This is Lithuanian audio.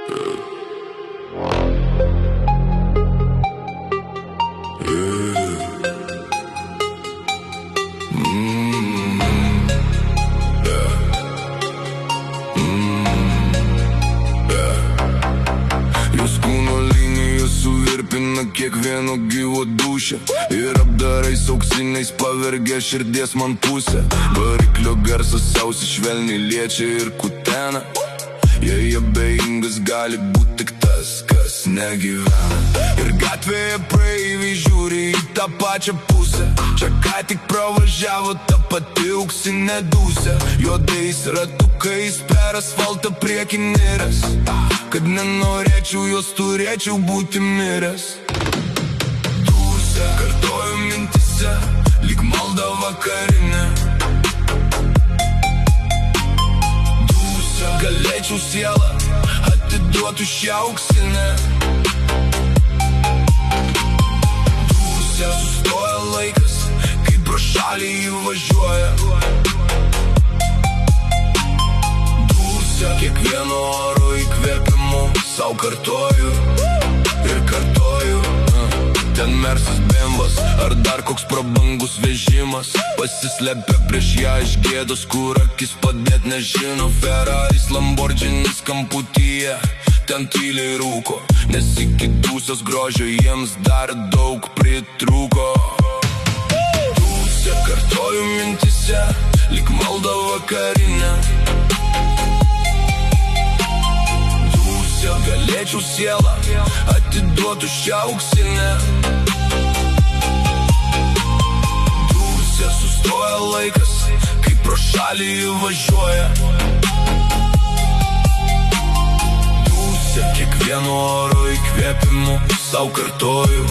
Jos kūno linijos suvirpina kiekvieno gyvo dūšią ir apdarais auksiniais pavergia širdies man pusę. Variklio garsas ausis švelniai liečia ir kutena. Jei abejingas gali būti tik tas, kas negyvena. Ir gatvėje praeiviai žiūri į tą pačią pusę. Čia ką tik pravažiavo ta pati auksinė dūsė. Juodais ratukais per asfaltą priekin niręs. Kad nenorėčiau jos turėčiau būti miręs. Dūsė, kartoju mintise, lyg malda vakarinė. Dūsė, galėčiau sielą atiduotų šią auksinę. Dūsė, sustoja laikas, kai pro šalį įvažiuoja. Dūsė, kiekvieno oro įkvėpimu sau kartoju ir kartoju. Ten Mersas, Bembas ar dar koks prabangus vežimas pasislepia prieš ją iš gėdos, kur akis padėt nežino. Ferraris, Lamborghinis kamputyje, ten tyliai rūko, nes iki dūsios grožio jiems dar daug pritrūko. Dūsė, kartoju mintise, lyg malda vakarinė. Dūsė, galėčiau sielą atiduotų šią auksinę. Dūsė, sustoja laikas, kai pro šalį įvažiuoja. Dūsė, kiekvieno oro įkvėpimu sau kartoju